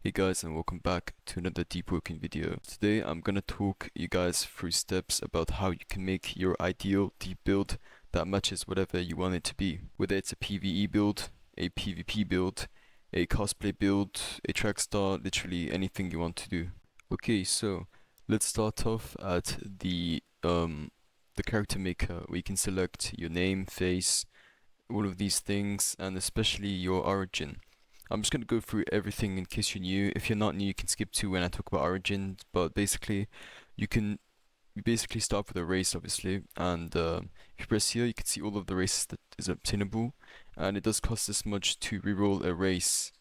Hey guys, and welcome back to another Deepwoken video. Today I'm gonna talk you guys through steps about how you can make your ideal deep build that matches whatever you want it to be. Whether it's a PvE build, a PvP build, a cosplay build, a track star, literally anything you want to do. Okay, so let's start off at the character maker, where you can select your name, face, all of these things, and especially your origin. I'm just going to go through everything in case you're new. If you're not new, you can skip to when I talk about origins, but basically you basically start with a race, obviously, and if you press here you can see all of the races that is obtainable, and it does cost this much to reroll a race,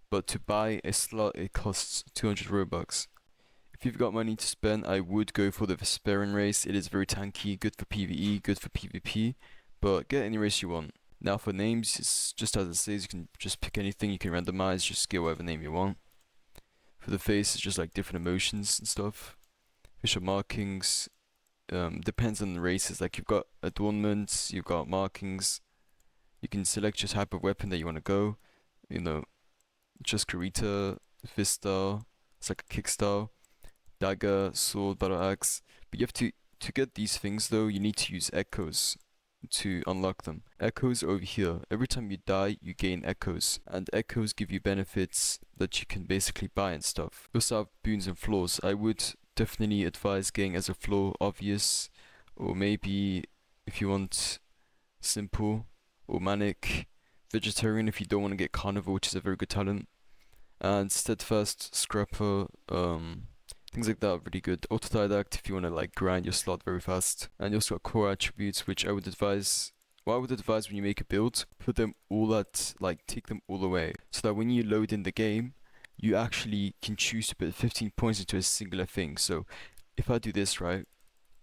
but to buy a slot it costs 200 Robux. If you've got money to spend, I would go for the Vesperian race. It is very tanky, good for PvE, good for PvP, but get any race you want. Now for names, it's just as it says, you can just pick anything, you can randomize, just get whatever name you want. For the face, it's just like different emotions and stuff. Facial markings, depends on the races, like you've got adornments, you've got markings. You can select your type of weapon that you want to go, you know, just Karita, fist style, it's like a kick style, dagger, sword, battle axe. But you have to get these things though, you need to use echoes to unlock them. Echoes over here. Every time you die, you gain echoes, and echoes give you benefits that you can basically buy and stuff. You also have boons and flaws. I would definitely advise getting as a flaw obvious, or maybe if you want simple, or manic, vegetarian if you don't want to get carnivore, which is a very good talent, and steadfast, scrapper, things like that are really good. Autodidact if you want to like grind your slot very fast. And you also got core attributes, which I would advise, what I would advise when you make a build, put them all at, like, take them all away. So that when you load in the game, you actually can choose to put 15 points into a singular thing. So if I do this, right,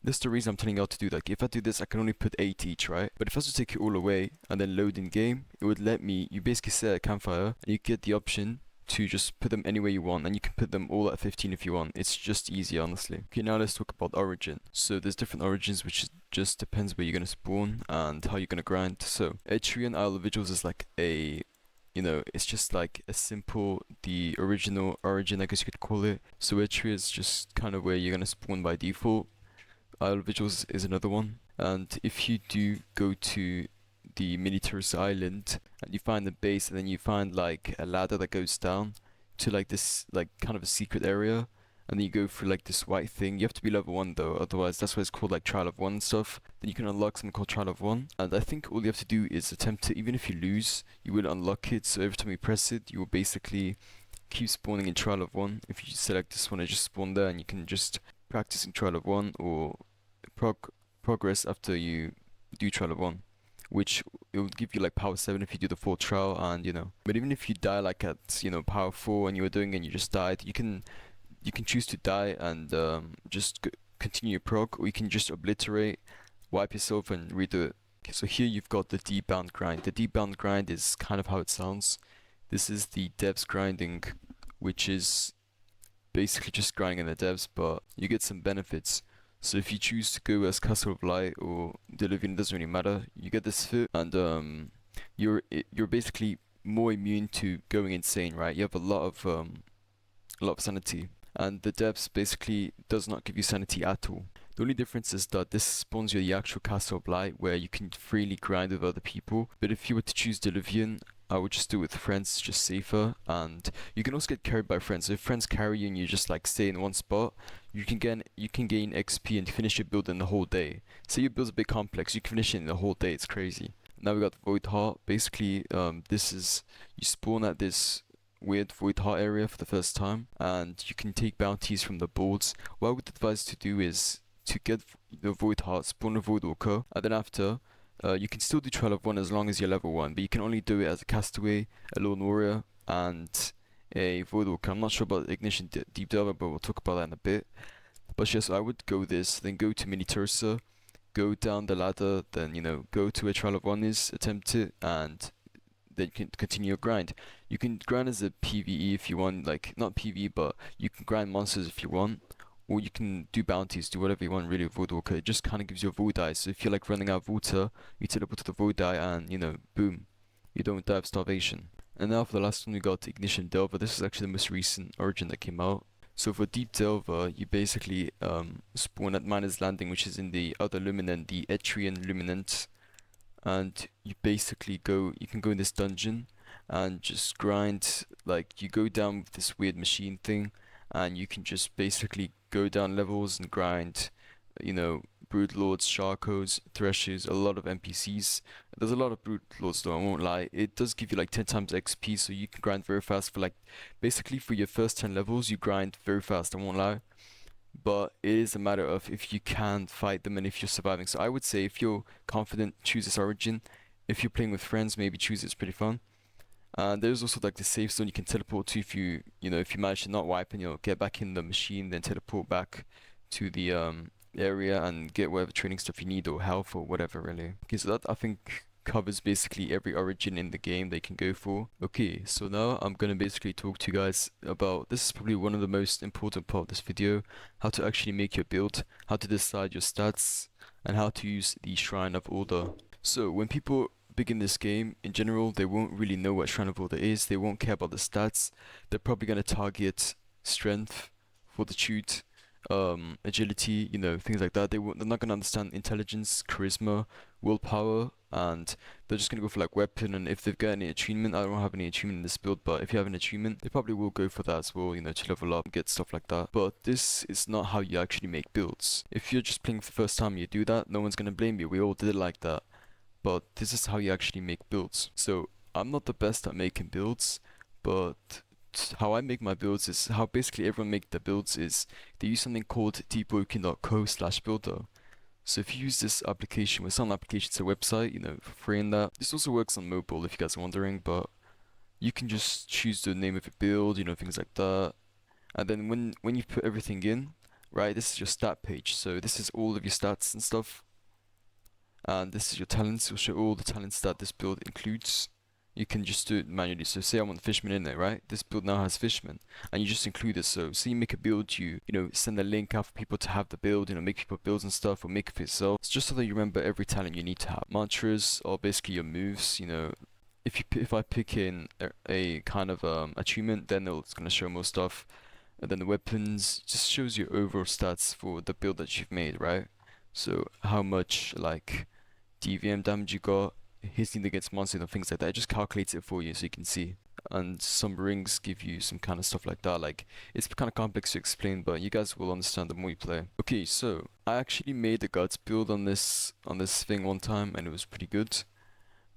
this is the reason I'm telling you how to do that. Like, if I do this, I can only put 8 each, right? But if I was to take it all away and then load in game, it would let me, you basically set a campfire, and you get the option to just put them anywhere you want, and you can put them all at 15 if you want. It's just easy, honestly. Okay, now let's talk about origin. So there's different origins, which just depends where you're gonna spawn and how you're gonna grind. So Etrian Isle of Vigils is like a, it's just like a simple, the original origin, I guess you could call it. So Etria is just kind of where you're gonna spawn by default. Isle of Vigils is another one. And if you do go to the Miniatures Island and you find the base, and then you find like a ladder that goes down to like this, like, kind of a secret area, and then you go through like this white thing. You have to be level 1 though, otherwise that's why it's called like Trial of 1 and stuff. Then you can unlock something called Trial of 1, and I think all you have to do is attempt it. Even if you lose, you will unlock it, so every time you press it, you will basically keep spawning in Trial of 1. If you select this one, I just spawn there, and you can just practice in Trial of 1 or progress after you do Trial of 1, which it will give you like power 7 if you do the full trial, and but even if you die like at power 4 and you were doing it and you just died, you can choose to die and just continue your prog, or you can just obliterate, wipe yourself and redo it. Okay, so here you've got the deep bound grind. The deep bound grind is kind of how it sounds. This is the depths grinding, which is basically just grinding in the depths, but you get some benefits. So if you choose to go as Castle of Light or Delivian, it doesn't really matter. You get this fit, and you're basically more immune to going insane, right? You have a lot of sanity, and the depths basically does not give you sanity at all. The only difference is that this spawns you the actual Castle of Light, where you can freely grind with other people. But if you were to choose Delivian, I would just do it with friends, it's just safer, and you can also get carried by friends. So if friends carry you and you just like stay in one spot, you can gain XP and finish your build in the whole day. Say your build's a bit complex, you can finish it in the whole day. It's crazy. Now we got Void Heart. Basically, this is, you spawn at this weird Void Heart area for the first time, and you can take bounties from the boards. What I would advise to do is to get the Void Heart, spawn a Void Walker, and then after, you can still do Trial of 1 as long as you're level 1, but you can only do it as a Castaway, a Lone Warrior, and a Void Walker. I'm not sure about Ignition Deep Delver, but we'll talk about that in a bit. But yes, I would go this, then go to Mini Tursa, go down the ladder, then go to where Trial of 1 is, attempt it, and then you can continue your grind. You can grind as a PvE if you want, like, not PvE, but you can grind monsters if you want, or you can do bounties, do whatever you want really with Void Walker. It just kind of gives you a Void Eye, so if you're like running out of water, you teleport to the Void Eye and boom, you don't die of starvation. And now for the last one, we got Ignition Delver. This is actually the most recent origin that came out. So for Deep Delver, you basically spawn at Miner's Landing, which is in the other Luminant, the Etrian Luminant, and you basically you can go in this dungeon and just grind, like you go down with this weird machine thing, and you can just basically go down levels and grind, you know, Broodlords, Sharkos, Threshers, a lot of NPCs. There's a lot of Broodlords though, I won't lie. It does give you like 10 times XP, so you can grind very fast for like, basically for your first 10 levels, you grind very fast, I won't lie. But it is a matter of if you can fight them and if you're surviving. So I would say if you're confident, choose this origin. If you're playing with friends, maybe choose it, it's pretty fun. There's also like the safe zone you can teleport to if if you manage to not wipe and get back in the machine, then teleport back to the area and get whatever training stuff you need or health or whatever really. Okay, so that I think covers basically every origin in the game they can go for. Okay, so now I'm gonna basically talk to you guys about, this is probably one of the most important part of this video, how to actually make your build, how to decide your stats, and how to use the Shrine of Order. So when people begin this game, in general, they won't really know what Shrine of Order is, they won't care about the stats, they're probably gonna target strength, fortitude, agility, things like that. They're not gonna understand intelligence, charisma, willpower, and they're just gonna go for like weapon. And if they've got any attunement, I don't have any attunement in this build, but if you have an attunement, they probably will go for that as well, to level up and get stuff like that. But this is not how you actually make builds. If you're just playing for the first time and you do that, no one's gonna blame you. We all did it like that. But this is how you actually make builds. So I'm not the best at making builds, but how I make my builds is how basically everyone make their builds is they use something called deepwoken.co/builder. So if you use this application, with some applications, a website, for free and that. This also works on mobile if you guys are wondering, but you can just choose the name of your build, things like that. And then when you put everything in, right, this is your stat page. So this is all of your stats and stuff. And this is your talents. It'll show all the talents that this build includes. You can just do it manually. So say I want Fishman in there, right? This build now has Fishman, and you just include it. So you make a build, you send a link out for people to have the build, make people builds and stuff, or make it for yourself. It's just so that you remember every talent you need to have. Mantras are basically your moves. If I pick in a kind of achievement, then it's gonna show more stuff. And then the weapons just shows you overall stats for the build that you've made, right? So how much like DVM damage you got, hitting against monsters and things like that. It just calculates it for you so you can see. And some rings give you some kind of stuff like that. Like, it's kind of complex to explain, but you guys will understand the more you play. Okay, so I actually made the guts build on this thing one time, and it was pretty good.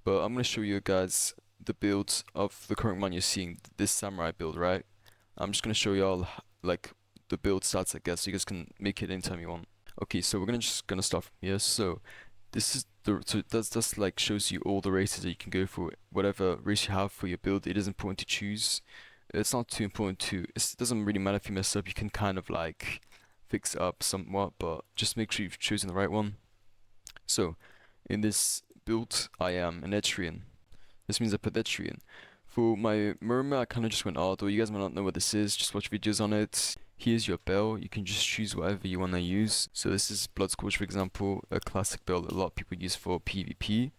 But I'm gonna show you guys the build of the current one you're seeing, this samurai build, right? I'm just gonna show y'all like the build stats, I guess, so you guys can make it anytime you want. Okay, so we're just gonna start from here. So this is that's like shows you all the races that you can go for. Whatever race you have for your build, it is important to choose. It's not too important to. It doesn't really matter if you mess up. You can kind of like fix it up somewhat, but just make sure you've chosen the right one. So in this build, I am an Etrian. This means I put Etrian. For my Murmur, I kind of just went Ardor. You guys might not know what this is. Just watch videos on it. Here's your bell. You can just choose whatever you want to use. So this is Bloodscorch, for example, a classic bell that a lot of people use for PvP.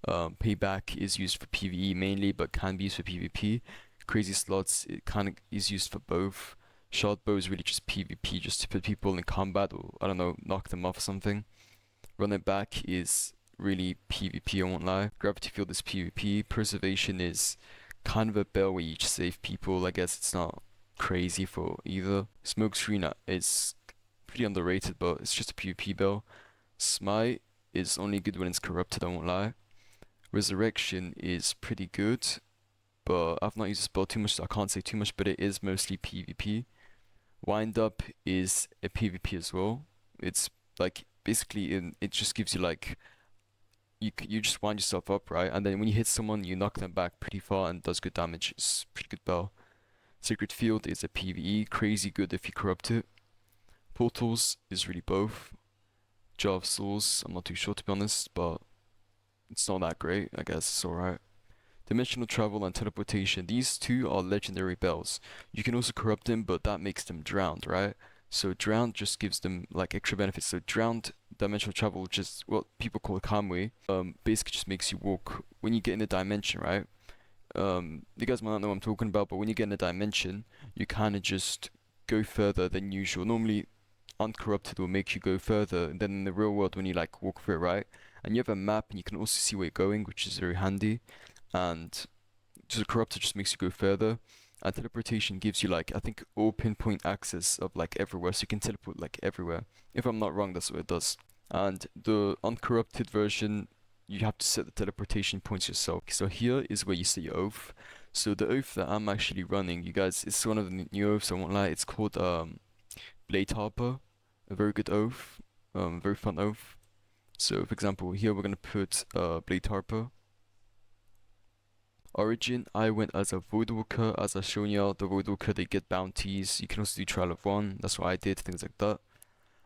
Payback is used for PvE mainly, but can be used for PvP. Crazy Slots, it kind of is used for both. Shard Bow is really just PvP, just to put people in combat or, I don't know, knock them off or something. Run It Back is really PvP, I won't lie. Gravity Field is PvP. Preservation is kind of a bell where you just save people. I guess it's not crazy for either. Smoke Screen is pretty underrated, but it's just a PvP bell. Smite is only good when it's corrupted, I won't lie. Resurrection is pretty good, but I've not used this bell too much, so I can't say too much, but it is mostly PvP. Wind Up is a PvP as well. It's like basically it just gives you like you just wind yourself up, right? And then when you hit someone, you knock them back pretty far and does good damage. It's a pretty good bell. Sacred Field is a PvE, crazy good if you corrupt it. Portals is really both. Jar of Souls, I'm not too sure to be honest, but it's not that great, I guess it's alright. Dimensional Travel and Teleportation, these two are legendary bells. You can also corrupt them, but that makes them drowned, right? So drowned just gives them like extra benefits. So drowned dimensional travel, which is what people call Kamui, basically just makes you walk when you get in a dimension, right? You guys might not know what I'm talking about, but when you get in a dimension, you kind of just go further than usual. Normally, uncorrupted will make you go further than in the real world when you like walk through it, right? And you have a map, and you can also see where you're going, which is very handy. And just corrupted just makes you go further. And teleportation gives you like I think all pinpoint access of like everywhere, so you can teleport like everywhere. If I'm not wrong, that's what it does. And the uncorrupted version, you have to set the teleportation points yourself. So here is where you set your oath. So the oath that I'm actually running, you guys, it's one of the new oaths, I won't lie. It's called Blade Harper. A very good oath. Very fun oath. So for example, here we're gonna put Blade Harper. Origin, I went as a Voidwalker, as I've shown y'all. The Voidwalker, they get bounties. You can also do Trial of One, that's what I did, things like that.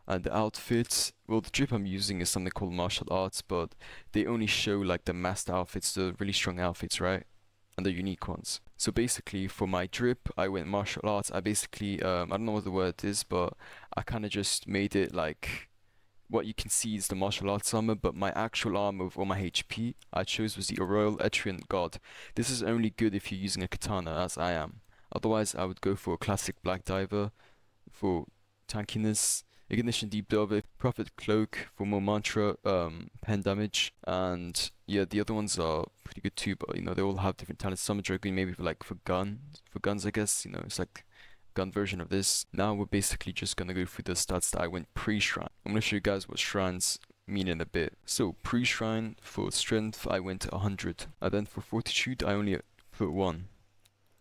And the outfits, well, the drip I'm using is something called martial arts, but they only show like the master outfits, the really strong outfits, right? And the unique ones. So basically, for my drip, I went martial arts. I basically, I don't know what the word is, but I kind of just made it like what you can see is the martial arts armor, but my actual armor with all my HP I chose was the Royal Etrian God. This is only good if you're using a katana, as I am. Otherwise, I would go for a classic Black Diver for tankiness, Ignition Deep Delver, Prophet Cloak for more mantra, pen damage, and yeah, the other ones are pretty good too, but you know, they all have different talents. Some are Dragoon maybe for like for guns I guess, you know, it's like gun version of this. Now we're basically just gonna go through the stats that I went pre-shrine. I'm gonna show you guys what shrines mean in a bit. So pre-shrine for strength I went 100, and then for fortitude I only put 1.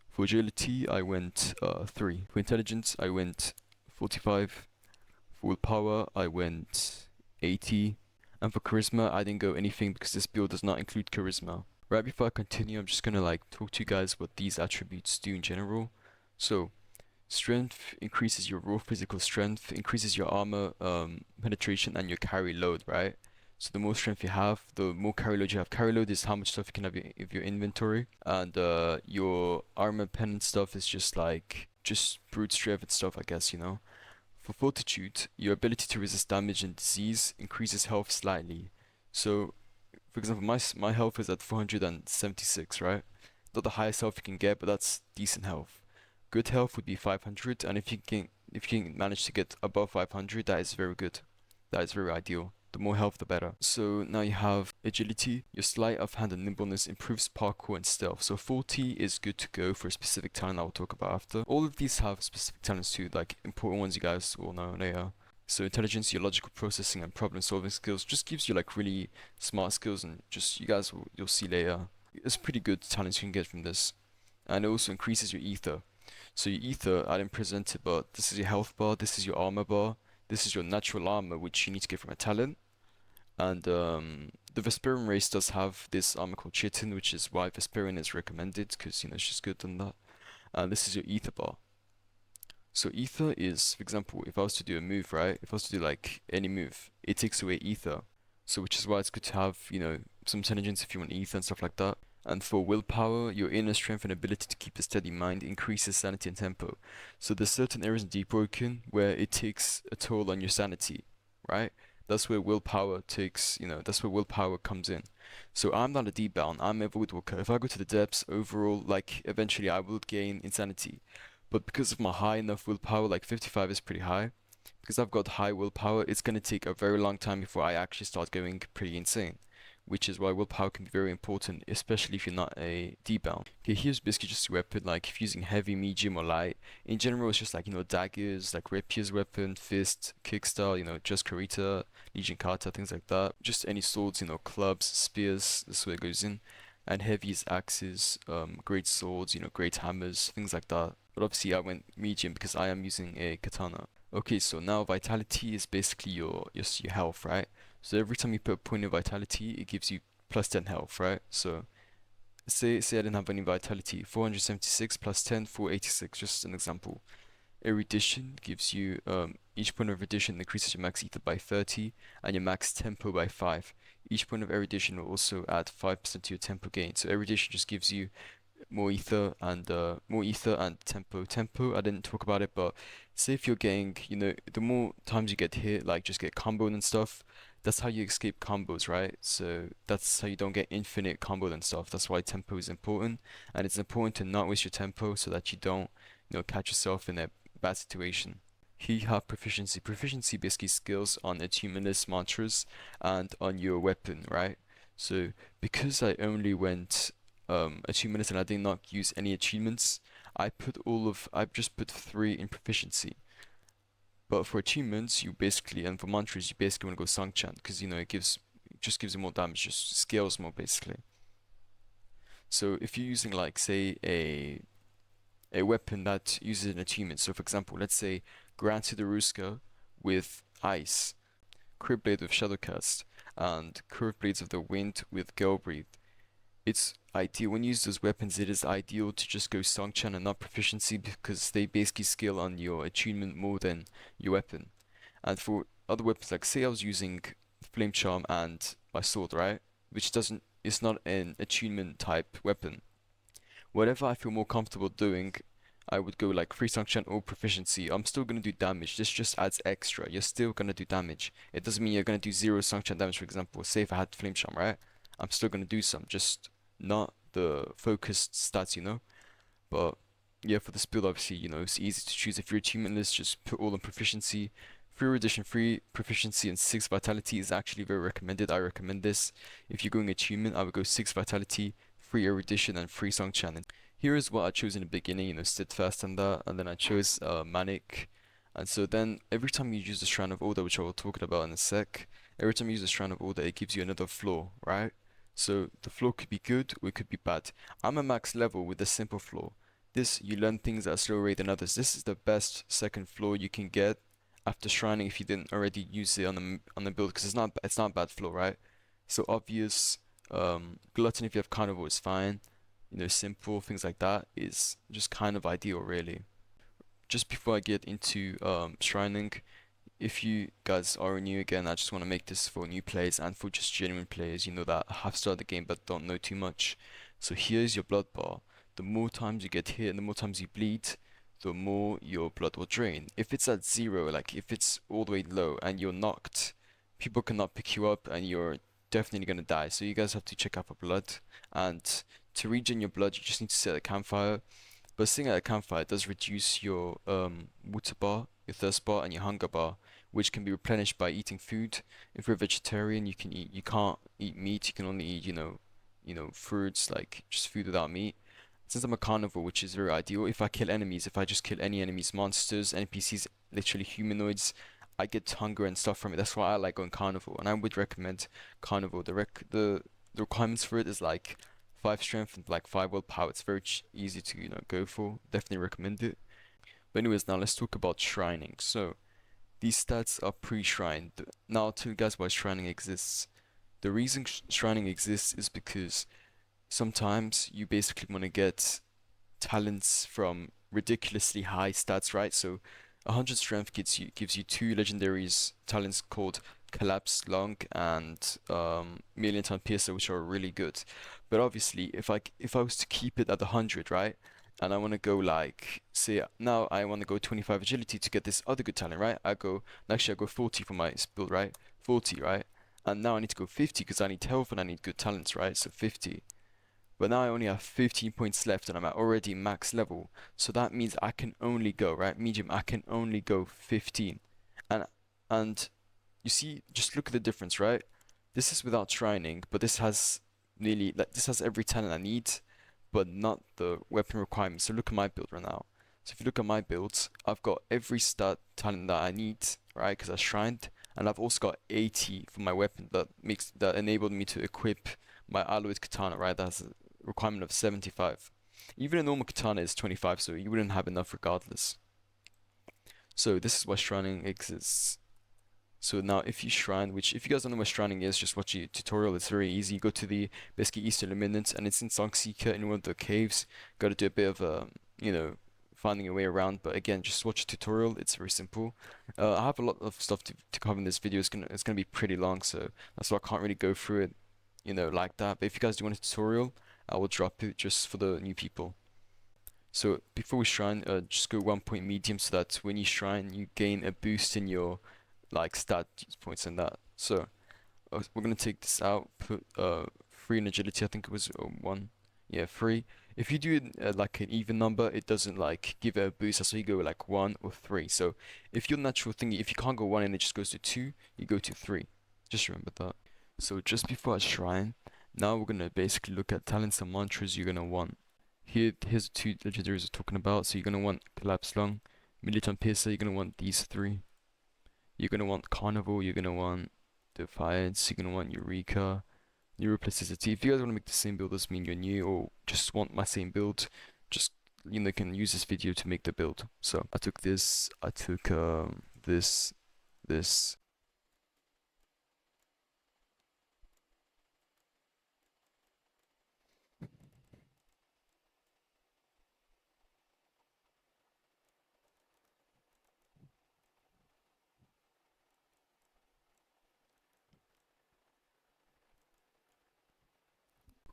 For agility I went 3. For intelligence I went 45. For willpower I went 80. And for charisma I didn't go anything because this build does not include charisma. Right before I continue, I'm just gonna like talk to you guys what these attributes do in general. So strength increases your raw physical strength, increases your armor penetration and your carry load, right? So the more strength you have, the more carry load you have. Carry load is how much stuff you can have in your inventory, and your armor pen and stuff is just like just brute strength and stuff, I guess, you know. For fortitude, your ability to resist damage and disease increases health slightly. So, for example, my health is at 476, right? Not the highest health you can get, but that's decent health. Good health would be 500, and if you can manage to get above 500, that is very good. That is very ideal. The more health, the better. So now you have agility. Your sleight of hand and nimbleness improves parkour and stealth. So 40 is good to go for a specific talent I will talk about after. All of these have specific talents too, like important ones you guys all know later. So intelligence, your logical processing and problem solving skills just gives you like really smart skills, and just you'll see later. It's pretty good talents you can get from this. And it also increases your ether. So your ether, I didn't present it, but this is your health bar, this is your armor bar, this is your natural armor, which you need to get from a talent. And the Vesperian race does have this armor called Chitin, which is why Vesperian is recommended, because you know it's just good than that. And this is your ether bar. So ether is, for example, if I was to do a move, right? If I was to do like any move, it takes away ether. So which is why it's good to have, you know, some intelligence if you want ether and stuff like that. And for willpower, your inner strength and ability to keep a steady mind increases sanity and tempo. So there's certain areas in Deepwoken where it takes a toll on your sanity, right? That's where willpower takes, you know, that's where willpower comes in. So I'm not a deep bound, I'm a voidwalker. If I go to the depths, overall, like, eventually I will gain insanity. But because of my high enough willpower, like 55 is pretty high, because I've got high willpower, it's gonna take a very long time before I actually start going pretty insane. Which is why willpower can be very important, especially if you're not a D-bound. Okay, here's basically just a weapon, like if you're using heavy, medium, or light. In general, it's just like, you know, daggers, like rapier's weapon, fist, kickstyle, you know, just Karita, Legion Kata, things like that. Just any swords, you know, clubs, spears, this is where it goes in. And heavy is axes, great swords, you know, great hammers, things like that. But obviously I went medium because I am using a katana. Okay, so now vitality is basically your health, right? So every time you put a point of vitality, it gives you plus 10 health, right? So say I didn't have any vitality, 476 plus 10, 486, just an example. Erudition gives you each point of erudition increases your max ether by 30 and your max tempo by 5. Each point of erudition will also add 5% to your tempo gain. So erudition just gives you more ether and tempo. Tempo, I didn't talk about it, but say if you're getting, you know, the more times you get hit, like just get comboed and stuff, that's how you escape combos, right? So that's how you don't get infinite combos and stuff. That's why tempo is important, and it's important to not waste your tempo so that you don't, catch yourself in a bad situation. Here you have proficiency. Proficiency basically skills on attunement list mantras and on your weapon, right? So because I only went attunement list and I did not use any achievements, I've just put 3 in proficiency. But for achievements, you basically, and for mantras, you basically want to go Sangchan because it just gives you more damage, just scales more basically. So if you're using like say a weapon that uses an achievement, so for example, let's say Granted Ruska with Ice, Curved Blade with Shadowcast, and Curved Blades of the Wind with Gale Breathe. It's ideal when you use those weapons. It is ideal to just go Songchan and not proficiency because they basically scale on your attunement more than your weapon. And for other weapons, like say I was using Flame Charm and my sword, right? Which doesn't, it's not an attunement type weapon. Whatever I feel more comfortable doing, I would go like free Songchan or proficiency. I'm still gonna do damage. This just adds extra. You're still gonna do damage. It doesn't mean you're gonna do 0 Songchan damage, for example. Say if I had Flame Charm, right? I'm still gonna do some, just not the focused stats, But yeah, for this build, obviously, it's easy to choose. If you're achievement list, just put all on proficiency. 3 erudition, 3 proficiency, and 6 vitality is actually very recommended. I recommend this. If you're going achievement, I would go 6 vitality, 3 erudition, and 3 Songchan. Here is what I chose in the beginning, steadfast and that, and then I chose manic. And so then every time you use the Shrine of Order, which I will talk about in a sec, every time you use the Shrine of Order, it gives you another floor, right? So the floor could be good or it could be bad. I'm a max level with a simple floor. This, you learn things at a slower rate than others. This is the best second floor you can get after shrining if you didn't already use it on the build, because it's not a bad floor, right? So obvious, glutton if you have carnivore is fine. Simple things like that is just kind of ideal, really. Just before I get into shrining, if you guys are new again, I just want to make this for new players and for just genuine players, that have started the game but don't know too much. So here's your blood bar. The more times you get hit and the more times you bleed, the more your blood will drain. If it's at 0, like if it's all the way low and you're knocked, people cannot pick you up and you're definitely gonna die. So you guys have to check out for blood. And to regen your blood, you just need to set a campfire. But sitting at a campfire does reduce your water bar, your thirst bar, and your hunger bar, which can be replenished by eating food. If you're a vegetarian, you can't eat meat. You can only eat, fruits, like just food without meat. Since I'm a carnivore, which is very ideal, if I just kill any enemies, monsters, NPCs, literally humanoids, I get hunger and stuff from it. That's why I like going carnivore, and I would recommend carnivore. The requirements for it is like 5 strength and like 5 willpower. It's very easy to go for. Definitely recommend it. But anyways, now let's talk about shrining. So these stats are pre-shrined. Now I'll tell you guys why shrining exists. The reason shrining exists is because sometimes you basically want to get talents from ridiculously high stats, right? So 100 strength gives you 2 legendaries talents called Collapse Lung and Million Ton Piercer, which are really good. But obviously, if I was to keep it at 100, right? And I want to go like, say now I want to go 25 agility to get this other good talent, right? I go 40 for my build, right? 40, right? And now I need to go 50 because I need health and I need good talents, right? So 50. But now I only have 15 points left and I'm at already max level. So that means I can only go, right? Medium, I can only go 15. And you see, just look at the difference, right? This is without shrining, but this has this has every talent I need, but not the weapon requirements. So look at my build right now. So if you look at my builds, I've got every stat talent that I need, right? Because I shrined, and I've also got 80 for my weapon that enabled me to equip my alloyed katana, right? That has a requirement of 75. Even a normal katana is 25, so you wouldn't have enough regardless. So this is why shrining exists. So now if you shrine, which if you guys don't know what shrining is, just watch a tutorial. It's very easy. You go to the basically Eastern Luminance and it's in Songseeker in one of the caves. Got to do a bit of finding a way around. But again, just watch a tutorial. It's very simple. I have a lot of stuff to cover in this video. It's gonna be pretty long, so that's why I can't really go through it, like that. But if you guys do want a tutorial, I will drop it just for the new people. So before we shrine, just go 1 point medium so that when you shrine, you gain a boost in your like stat points and that. So we're gonna take this out, put 3 in agility, I think it was 1. Yeah, 3. If you do it like an even number, it doesn't like give it a boost. That's why you go like 1 or 3. So if your natural thingy, if you can't go 1 and it just goes to 2, you go to 3. Just remember that. So just before a shrine, now we're gonna basically look at talents and mantras you're gonna want. Here's the 2 legendaries we're talking about. So you're gonna want Collapse Lung, Militant Piercer, you're gonna want these 3. You're gonna want Carnival, you're gonna want Defiance, you're gonna want Eureka, Neuroplasticity. If you guys want to make the same build as me and you're new, or just want my same build, just can use this video to make the build. So I took this, I took this.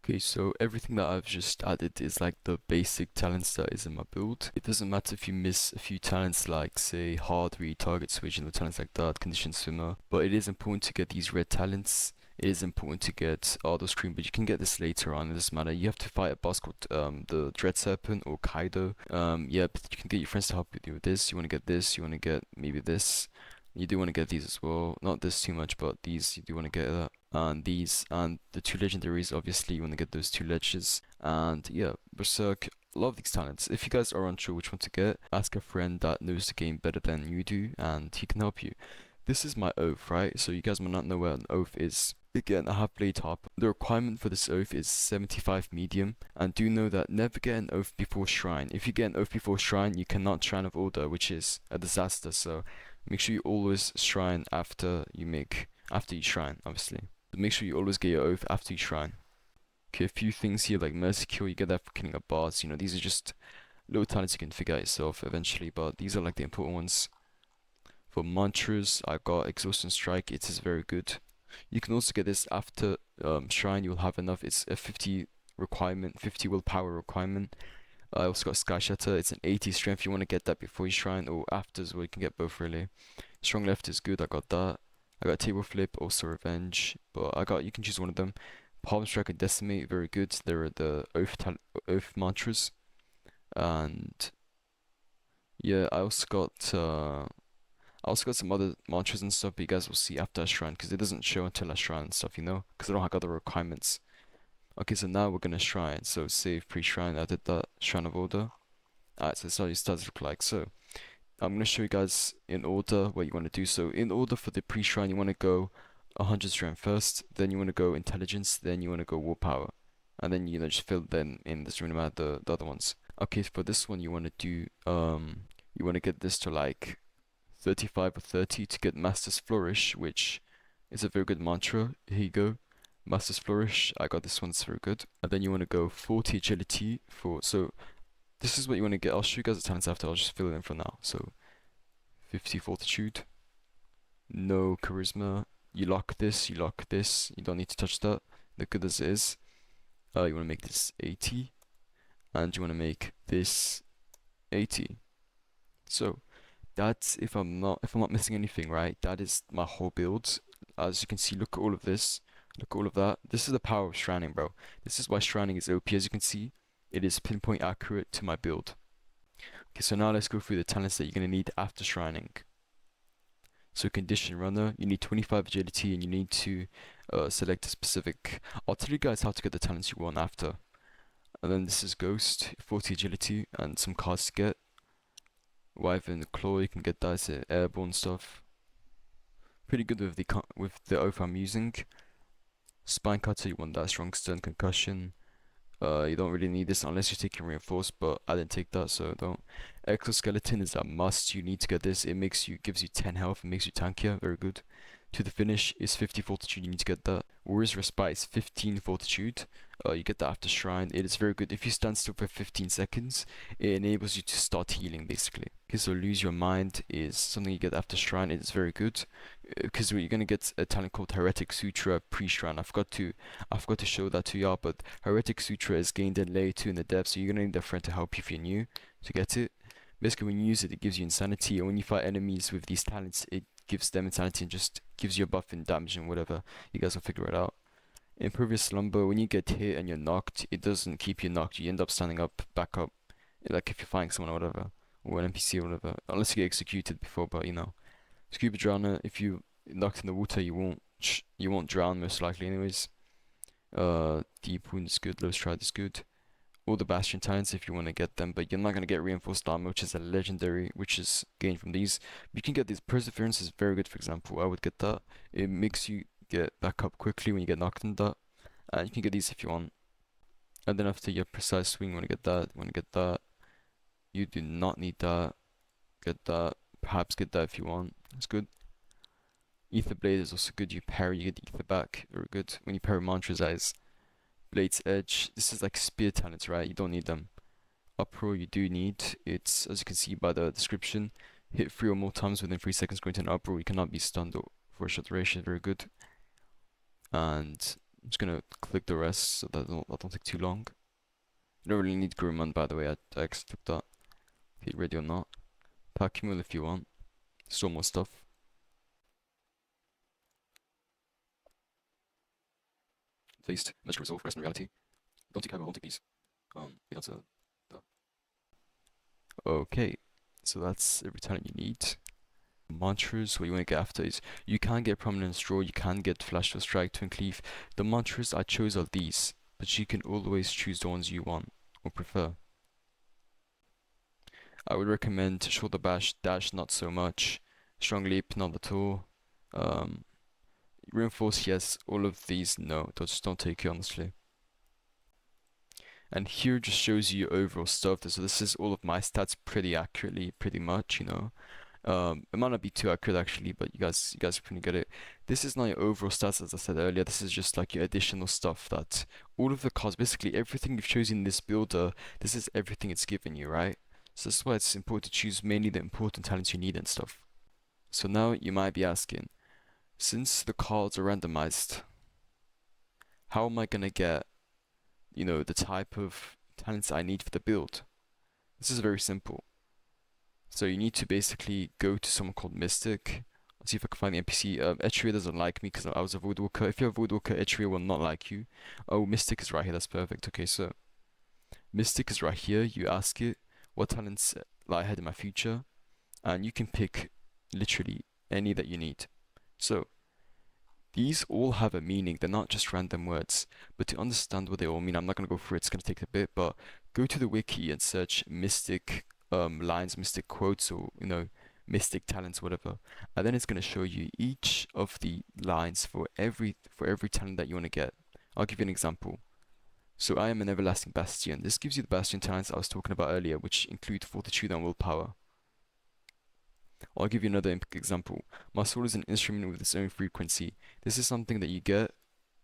Okay, so everything that I've just added is like the basic talents that is in my build. It doesn't matter if you miss a few talents like say hard read, target switch, and talents like that, condition swimmer, but it is important to get these red talents. It is important to get Ardo Scream, but you can get this later on, it doesn't matter. You have to fight a boss called the Dread Serpent or Kaido. Yeah, but you can get your friends to help you with this. You want to get this, you want to get maybe this. You do want to get these as well. Not this too much, but these you do want to get that. And these and the 2 legendaries, obviously you want to get those 2 ledges. And yeah, Berserk, love these talents. If you guys are unsure which one to get, ask a friend that knows the game better than you do and he can help you. This is my oath, right? So you guys might not know where an oath is. Again, I have Blade Harp. The requirement for this oath is 75 medium, and do know that never get an oath before shrine. If you get an oath before shrine, you cannot shrine of order, which is a disaster. So make sure you always shrine after you shrine, obviously. But make sure you always get your oath after you shrine. Okay, a few things here like Mercy Kill, you get that for killing a boss. These are just little talents you can figure out yourself eventually, but these are like the important ones. For mantras, I got Exhaustion Strike, it is very good. You can also get this after shrine, you'll have enough. It's a 50 requirement, 50 willpower requirement. I also got Sky Shatter, it's an 80 strength. You want to get that before you shrine or after as well, you can get both really. Strong Left is good, I got that. I got Table Flip, also Revenge, but you can choose one of them. Palm Strike and Decimate, very good. There are the Oath mantras. And yeah, I also got some other mantras and stuff, but you guys will see after I shrine, because it doesn't show until I shrine and stuff, because I don't have other requirements. Okay, so now we're gonna shrine. So save pre-shrine, I did that, Shrine of Order. Alright, so this is how your stats look like. So I'm gonna show you guys in order what you want to do. So in order for the pre-shrine, you want to go 100 strength first, then you want to go intelligence, then you want to go willpower, and then just fill them in this room about the other ones. Okay, for this one you want to do you want to get this to like 35 or 30 to get Master's Flourish, which is a very good mantra. Here you go. Master's Flourish, I got this one, it's very good. And then you want to go 40 agility so this is what you want to get. I'll show you guys the talents after, I'll just fill it in for now. So 50 fortitude, no charisma, you lock this, you don't need to touch that, they're good as it is. You want to make this 80, and you want to make this 80. So that's if I'm not missing anything, right? That is my whole build. As you can see, look at all of this. Look at all of that. This is the power of shrining, bro. This is why shrining is OP. As you can see, it is pinpoint accurate to my build. Okay, so now let's go through the talents that you're going to need after shrining. So condition runner, you need 25 agility and you need to select a specific. I'll tell you guys how to get the talents you want after. And then this is ghost, 40 agility and some cards to get. Wyvern claw, you can get that, it's airborne stuff. Pretty good with the oath I'm using. Spine cutter, you want that strong stern concussion. You don't really need this unless you're taking reinforced, but I didn't take that, so don't. Exoskeleton is a must. You need to get this. It gives you 10 health, it makes you tankier. Very good. To the finish is 50 fortitude. You need to get that. Warrior's Respite is 15 fortitude. You get that after shrine. It is very good. If you stand still for 15 seconds, it enables you to start healing basically. Okay, so Lose Your Mind is something you get after shrine. It is very good because you're gonna get a talent called Heretic Sutra pre-shrine. I forgot to show that to y'all, but Heretic Sutra is gained in layer 2 in the depth, so you're gonna need a friend to help you if you're new to get it. Basically, when you use it, it gives you insanity, and when you fight enemies with these talents, it gives them insanity and just gives you a buff in damage and whatever. You guys will figure it out. Impervious Slumber, when you get hit and you're knocked, it doesn't keep you knocked. You end up standing up, back up, like if you're fighting someone or whatever, or an NPC or whatever. Unless you get executed before, but you know. Scuba Drowner, if you knocked in the water, you won't drown most likely, anyways. Deep Wound is good. Low Stride is good. All the Bastion talents if you want to get them, but you're not going to get Reinforced Armor, which is a legendary, which is gained from these. You can get these. Perseverance is very good, for example. I would get that. It makes you get back up quickly when you get knocked in that. And you can get these if you want. And then after your Precise Swing, you want to get that. You want to get that. You do not need that. Get that. Perhaps get that if you want. It's good. Ether Blade is also good. You parry, you get Ether back. Very good. When you parry Mantras, eyes. Blade's Edge. This is like spear talents, right? You don't need them. Uproar you do need. It's, as you can see by the description, hit 3 or more times within 3 seconds going to an uproar. You cannot be stunned for a short duration. Very good. And I'm just gonna click the rest so that don't take too long. You don't really need Gurman, by the way. I actually took that. If you're ready or not. Pacumul if you want. Still more stuff. Faced, Magic Resolve, Rest in Reality. Don't take Hybrid, I'll take these. That's okay, so that's every talent you need. Mantras, what you want to get after is, you can get Prominence Draw, you can get Flash or Strike, Twin Cleave. The mantras I chose are these, but you can always choose the ones you want or prefer. I would recommend Shoulder Bash, Dash not so much, Strong Leap not at all. Reinforce, yes. All of these, no. Just don't take it, honestly. And here just shows you overall stuff. So this is all of my stats pretty accurately, pretty much, you know. It might not be too accurate actually, but you guys can get it. This is not your overall stats, as I said earlier. This is just like your additional stuff that all of the cards, basically everything you've chosen in this builder, this is everything it's given you, right? So that's why it's important to choose mainly the important talents you need and stuff. So now you might be asking, since the cards are randomized, how am I gonna get, you know, the type of talents I need for the build? This is very simple. So you need to basically go to someone called Mystic. Let's see if I can find the NPC. Etria doesn't like me because I was a Voidwalker. If you're a Voidwalker, Etria will not like you. Oh, Mystic is right here. That's perfect. Okay, so Mystic is right here. You ask it, what talents lie ahead in my future? And you can pick literally any that you need. So these all have a meaning. They're not just random words. But to understand what they all mean, I'm not going to go through it. It's going to take a bit. But go to the wiki and search Mystic lines, Mystic quotes, or, you know, Mystic talents, whatever. And then it's going to show you each of the lines for every talent that you want to get. I'll give you an example. So I am an Everlasting Bastion. This gives you the Bastion talents I was talking about earlier, which include Fortitude and Willpower. I'll give you another example. My sword is an instrument with its own frequency. This is something that you get,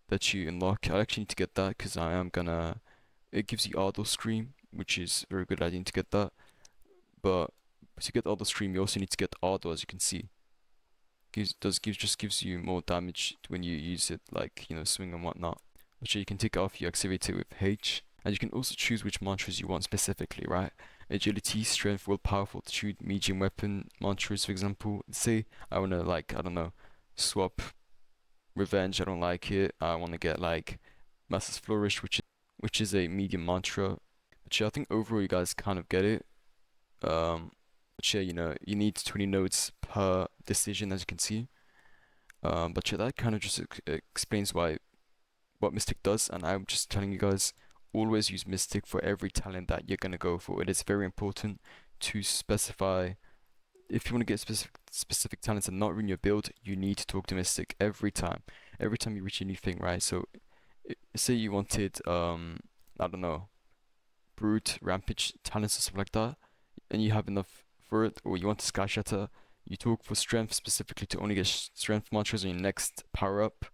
that you unlock. I actually need to get that because I am gonna... It gives you Ardor Scream, which is very good. I need to get that. But to get Ardor Scream, you also need to get Ardor, as you can see. Just gives you more damage when you use it, like, you know, swing and whatnot. Which you can take off, you activate it with H. And you can also choose which mantras you want specifically, right? Agility, Strength, Willpower, Fortitude, Medium Weapon mantras, for example. Say I wanna, like, I don't know, swap Revenge, I don't like it. I wanna get like Master's Flourish, which is a medium mantra. But yeah, I think overall you guys kind of get it. But yeah, you know, you need 20 nodes per decision, as you can see. But yeah, that kind of just explains what Mystic does, and I'm just telling you guys, always use Mystic for every talent that you're gonna go for. It is very important to specify. If you want to get specific talents and not ruin your build, you need to talk to Mystic every time. Every time you reach a new thing, right? So, say you wanted, I don't know, Brute, Rampage talents or something like that, and you have enough for it, or you want to Sky Shatter, you talk for Strength specifically to only get Strength mantras on your next power up.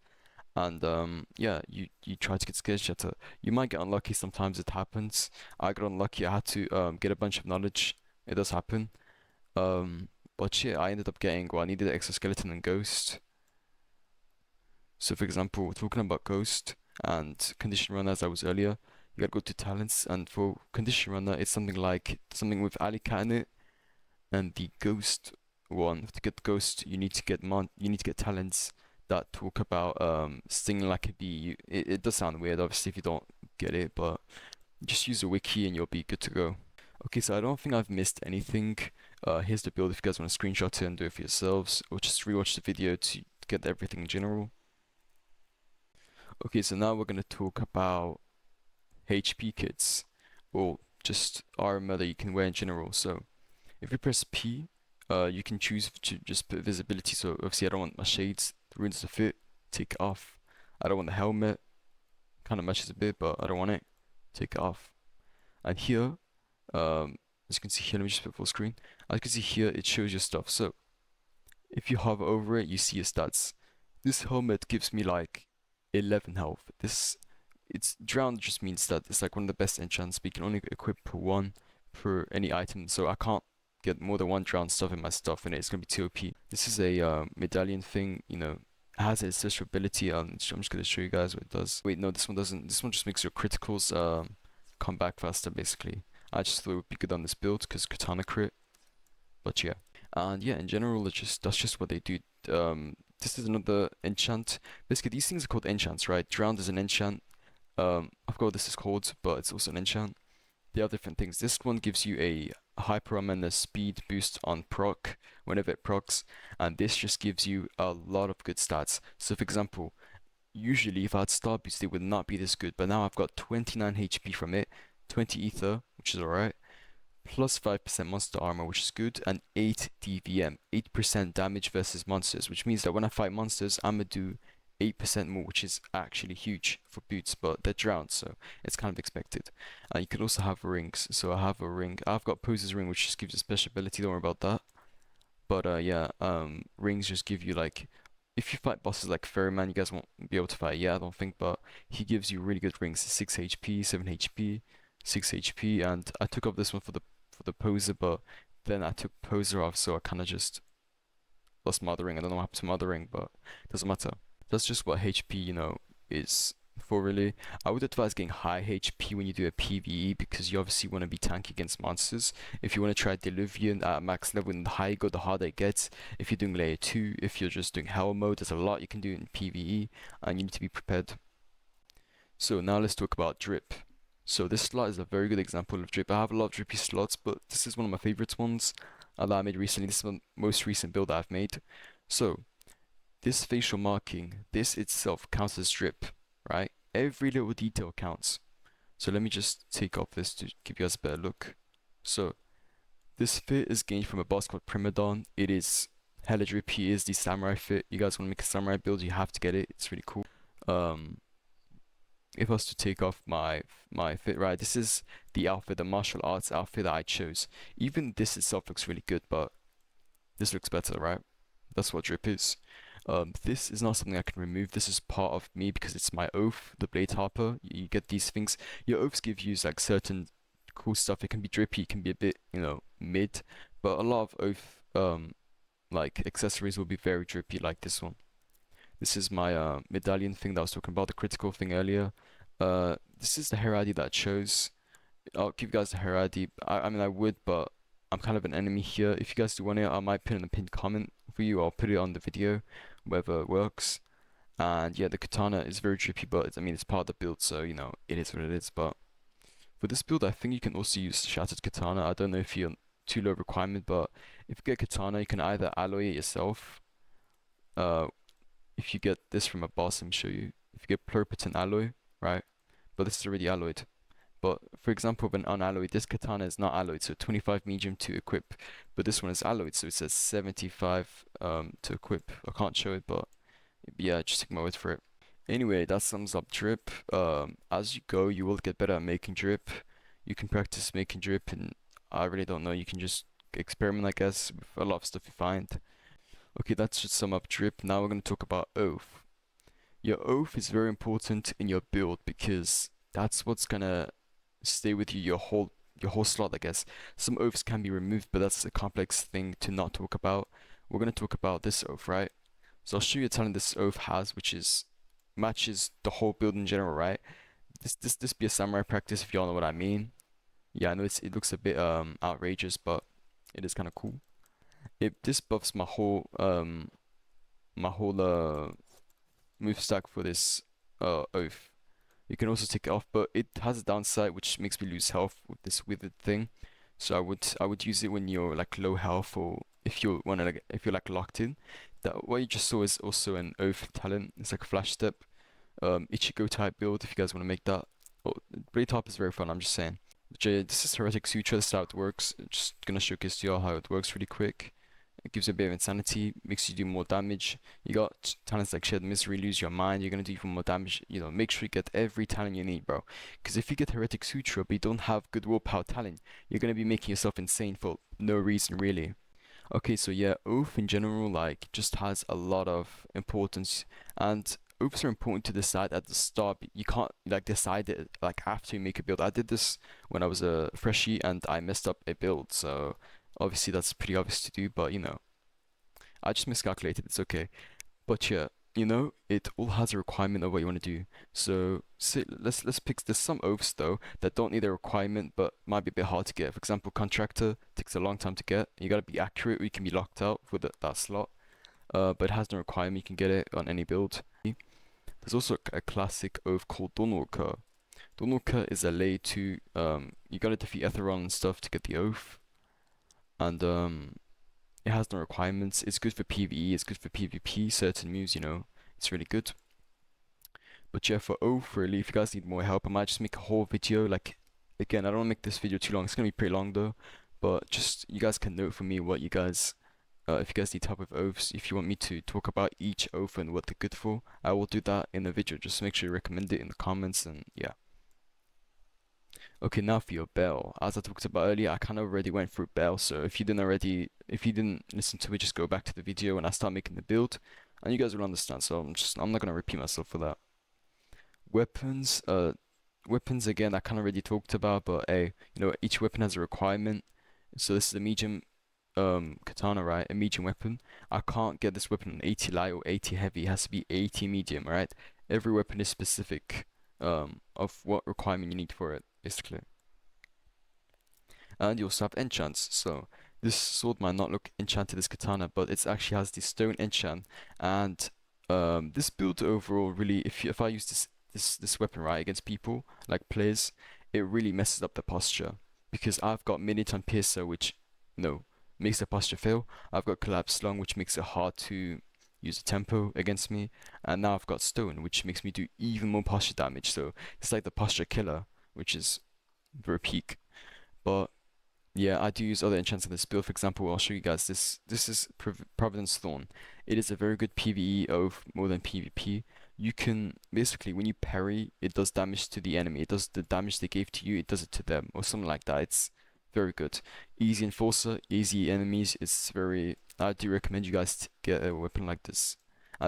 And yeah, you try to get Sky Shatter. You might get unlucky, sometimes it happens. I got unlucky, I had to get a bunch of knowledge. It does happen. But yeah, I ended up getting, well, I needed Exoskeleton and Ghost. So for example, talking about Ghost and Condition Runner, as I was earlier, you gotta go to talents, and for Condition Runner, it's something with Alley Cat in it, and the Ghost one. To get Ghost, you need to get talents that talk about stinging like a bee. It does sound weird, obviously, if you don't get it, but just use a wiki and you'll be good to go. Okay, so I don't think I've missed anything. Here's the build if you guys want to screenshot it and do it for yourselves, or just rewatch the video to get everything in general. Okay, so now we're gonna talk about HP kits, or just armor that you can wear in general. So if you press P, you can choose to just put visibility. So obviously I don't want my shades, the runes to fit, take it off. I don't want the helmet, kind of matches a bit, but I don't want it, take it off. And here, as you can see here, let me just put full screen. As you can see here, it shows your stuff. So if you hover over it, you see your stats. This helmet gives me like 11 health. It's drowned just means that it's like one of the best enchants, but you can only equip one per any item. So I can't get more than one drowned stuff in my stuff, and it's gonna be too OP. This is a medallion thing, you know. It has a special ability. I'm just gonna show you guys what it does. Wait, no, this one doesn't. This one just makes your criticals come back faster, basically. I just thought it would be good on this build because katana crit. But yeah, and yeah, in general, that's just what they do. This is another enchant. Basically, these things are called enchants, right? Drowned is an enchant. I forgot what this is called, but it's also an enchant. They have different things. This one gives you a hyper armor and a speed boost on proc whenever it procs, and this just gives you a lot of good stats. So, for example, usually if I had star boost, it would not be this good, but now I've got 29 HP from it, 20 ether, which is alright, plus 5% monster armor, which is good, and 8 DVM, 8% damage versus monsters, which means that when I fight monsters, I'm gonna do 8% more, which is actually huge for boots, but they're drowned, so it's kind of expected. And you can also have rings. So I have a ring. I've got Poser's ring, which just gives a special ability. Don't worry about that. But yeah, rings just give you like, if you fight bosses like Ferryman, you guys won't be able to fight. Yeah, I don't think, but he gives you really good rings. 6 HP, 7 HP, 6 HP, and I took off this one for the Poser, but then I took Poser off, so I kind of just lost my other ring. I don't know what happened to my other ring, but it doesn't matter. That's just what HP, you know, is for really. I would advise getting high HP when you do a PvE because you obviously want to be tanky against monsters. If you want to try Diluvian at max level, and the higher you go, the harder it gets. If you're doing layer 2, if you're just doing hell mode, there's a lot you can do in PvE and you need to be prepared. So now let's talk about drip. So this slot is a very good example of drip. I have a lot of drippy slots, but this is one of my favorites ones that I made recently. This is the most recent build I've made. So this facial marking, this itself counts as drip, right? Every little detail counts. So let me just take off this to give you guys a better look. So this fit is gained from a boss called Primadon. It is hella drippy. It is the samurai fit. You guys want to make a samurai build, you have to get it. It's really cool. If I was to take off my fit, right, this is the outfit, the martial arts outfit that I chose. Even this itself looks really good, but this looks better, right? That's what drip is. This is not something I can remove. This is part of me because it's my oath, the Blade Harper. You get these things. Your oaths give you like certain cool stuff. It can be drippy, it can be a bit, you know, mid, but a lot of oath like accessories will be very drippy, like this one. This is my medallion thing that I was talking about, the critical thing earlier. This is the hair ID that I chose. I'll give you guys the hair ID. I mean, I would, but I'm kind of an enemy here. If you guys do want it, I might put in a pinned comment for you. I'll put it on the video, wherever works. And yeah, the katana is very drippy, but I mean, it's part of the build, so you know, it is what it is. But for this build, I think you can also use Shattered Katana. I don't know if you're too low requirement, but if you get katana, you can either alloy it yourself. If you get this from a boss, let me show you. If you get pluripotent alloy, right? But this is already alloyed. But for example, when unalloyed, this katana is not alloyed, so 25 medium to equip. But this one is alloyed, so it says 75 to equip. I can't show it, but yeah, just take my word for it. Anyway, that sums up drip. As you go, you will get better at making drip. You can practice making drip, and I really don't know. You can just experiment, I guess, with a lot of stuff you find. Okay, that should sum up drip. Now we're going to talk about oath. Your oath is very important in your build because that's what's gonna stay with you your whole slot, I guess. Some oaths can be removed, but that's a complex thing to not talk about. We're gonna talk about this oath, right? So I'll show you a talent this oath has, which is matches the whole build in general, right? This be a samurai practice if y'all know what I mean. Yeah, I know it looks a bit outrageous, but it is kind of cool. this buffs my whole move stack for this oath. You can also take it off, but it has a downside which makes me lose health with this withered thing. So I would use it when you're like low health, or if you wanna like if you're like locked in. That what you just saw is also an oath talent. It's like a flash step. Ichigo type build if you guys want to make that. Oh, Blade Top is very fun, I'm just saying. But yeah, this is Heretic Sutra, this is how it works. Just gonna showcase to y'all how it works really quick. It gives you a bit of insanity, makes you do more damage. You got talents like Shed Misery, Lose Your Mind, you're gonna do even more damage. You know, make sure you get every talent you need, bro. Because if you get Heretic Sutra but you don't have good willpower talent, you're gonna be making yourself insane for no reason, really. Okay, so yeah, oath in general, like, just has a lot of importance, and oaths are important to decide at the start. But you can't like decide it like after you make a build. I did this when I was a freshie and I messed up a build, so obviously that's pretty obvious to do, but you know, I just miscalculated. It's okay. But yeah, you know, it all has a requirement of what you want to do. So say, let's pick. There's some oaths though that don't need a requirement, but might be a bit hard to get. For example, contractor takes a long time to get. You gotta be accurate, or you can be locked out with that slot. But it has no requirement. You can get it on any build. There's also a classic oath called Donolka. Donolka is a lay to you gotta defeat Etheron and stuff to get the oath, and it has no requirements. It's good for PvE. It's good for PvP. Certain moves, you know, it's really good. But yeah, for Oath, really, if you guys need more help, I might just make a whole video. Like, again, I don't want to make this video too long. It's gonna be pretty long though. But just you guys can note for me what you guys, if you guys need help with oaths, if you want me to talk about each oath and what they're good for, I will do that in the video. Just make sure you recommend it in the comments and yeah. Okay, now for your bell. As I talked about earlier, I kind of already went through bell. So if you didn't listen to it, just go back to the video when I start making the build, and you guys will understand. So I'm not gonna repeat myself for that. Weapons, weapons again, I kind of already talked about, but you know, each weapon has a requirement. So this is a medium katana, right? A medium weapon. I can't get this weapon on 80 light or 80 heavy. It has to be 80 medium, right? Every weapon is specific of what requirement you need for it, basically. And you also have enchants. So this sword might not look enchanted as katana, but it actually has the stone enchant. And this build overall really, if I use this weapon right against people like players, it really messes up the posture because I've got Miniton Piercer, which you know makes the posture fail. I've got Collapse Slung, which makes it hard to use the tempo against me, and now I've got Stone, which makes me do even more posture damage. So it's like the posture killer, which is very peak. But yeah, I do use other enchants in this build. For example, I'll show you guys this. This is Providence Thorn. It is a very good PvE oath more than PvP. You can basically, when you parry, it does damage to the enemy. It does the damage they gave to you, it does it to them, or something like that. It's very good. Easy enforcer, easy enemies. It's very. I do recommend you guys to get a weapon like this.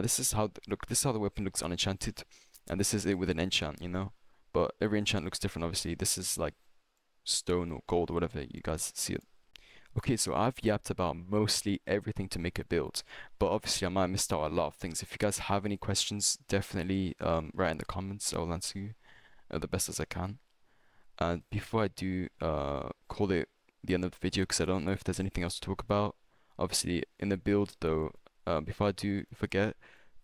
This is how look. This is how the weapon looks unenchanted, and this is it with an enchant. You know, but every enchant looks different. Obviously, this is like stone or gold or whatever you guys see it. Okay, so I've yapped about mostly everything to make a build, but obviously I might have missed out a lot of things. If you guys have any questions, definitely write in the comments. I'll answer you the best as I can. And before I do call it the end of the video, because I don't know if there's anything else to talk about. Obviously in the build though, before I do forget,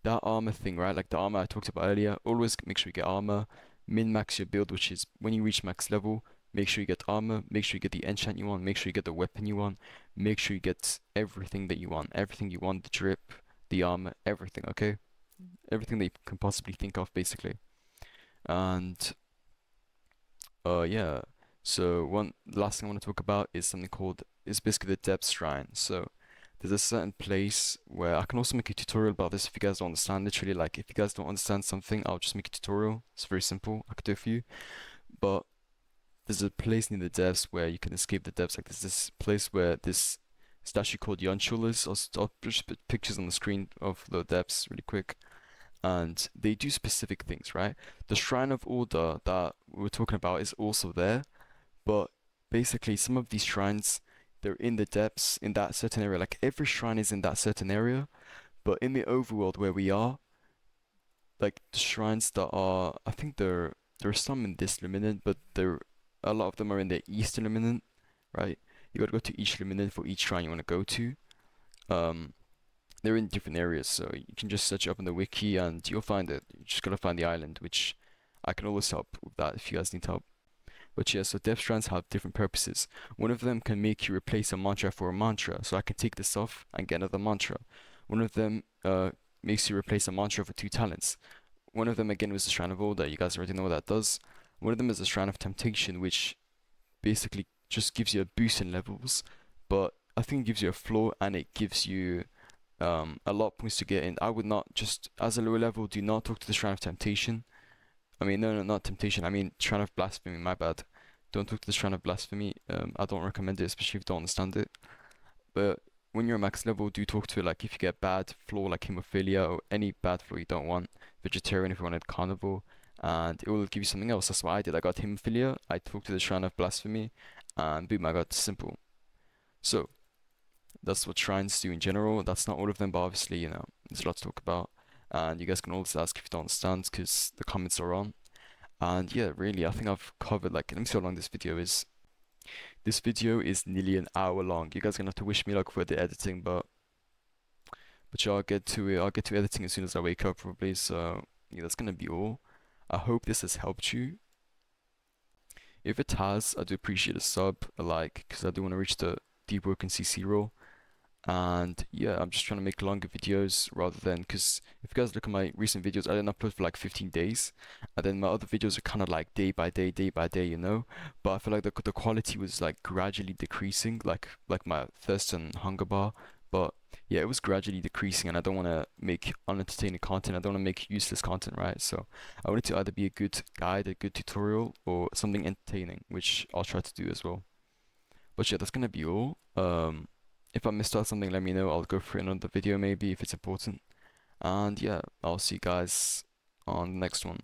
that armor thing, right? Like the armor I talked about earlier, always make sure you get armor. Min-max your build, which is when you reach max level, make sure you get armor, make sure you get the enchant you want, make sure you get the weapon you want, make sure you get everything that you want, everything you want, the drip, the armor, everything, okay? Everything that you can possibly think of, basically. And yeah. So one last thing I want to talk about is something called is basically the depth shrine. So there's a certain place where I can also make a tutorial about this if you guys don't understand. Literally, like if you guys don't understand something, I'll just make a tutorial. It's very simple. I could do it for you. But there's a place near the depths where you can escape the depths. Like there's this place where this statue called Yonchul is. I'll just put pictures on the screen of the depths really quick. And they do specific things, right? The Shrine of Order that we were talking about is also there, but basically some of these shrines they're in the depths in that certain area. Like every shrine is in that certain area, but in the overworld where we are, like the shrines that are, I think there are some in this luminant, but there a lot of them are in the eastern luminant, right? You gotta go to each luminant for each shrine you want to go to. they're in different areas, so you can just search it up on the wiki and you'll find it. You just gotta find the island, which I can always help with that if you guys need help. But yeah, so death strands have different purposes. One of them can make you replace a mantra for a mantra, so I can take this off and get another mantra. One of them makes you replace a mantra for 2 talents. One of them again was the Shrine of Old that you guys already know what that does. One of them is the Shrine of Temptation, which basically just gives you a boost in levels, but I think it gives you a floor and it gives you a lot of points to get in. I would not just, as a lower level, do not talk to the Shrine of Temptation. I mean, no, not Temptation. I mean, Shrine of Blasphemy, my bad. Don't talk to the Shrine of Blasphemy. I don't recommend it, especially if you don't understand it. But when you're max level, do talk to it. Like, if you get bad flaw like hemophilia or any bad flaw you don't want, vegetarian if you wanted carnivore, and it will give you something else. That's what I did. I got hemophilia, I talked to the Shrine of Blasphemy, and boom, I got simple. So, that's what shrines do in general. That's not all of them, but obviously, there's a lot to talk about. And you guys can always ask if you don't understand, because the comments are on. And yeah, really, I think I've covered, like, let me see how long this video is. This video is nearly an hour long. You guys are gonna have to wish me luck for the editing, but yeah, I'll get to it. I'll get to editing as soon as I wake up, probably. So yeah, that's gonna be all. I hope this has helped you. If it has, I do appreciate a sub, a like, because I do want to reach the Deepwoken CC role. And yeah, I'm just trying to make longer videos rather than, because if you guys look at my recent videos, I didn't upload for like 15 days, and then my other videos are kind of like day by day, but I feel like the quality was like gradually decreasing, like my thirst and hunger bar. But yeah, it was gradually decreasing, and I don't want to make unentertaining content. I don't want to make useless content, right? So I want it to either be a good guide, a good tutorial, or something entertaining, which I'll try to do as well. But yeah, that's gonna be all. If I missed out something, let me know. I'll go for another video maybe if it's important. And yeah, I'll see you guys on the next one.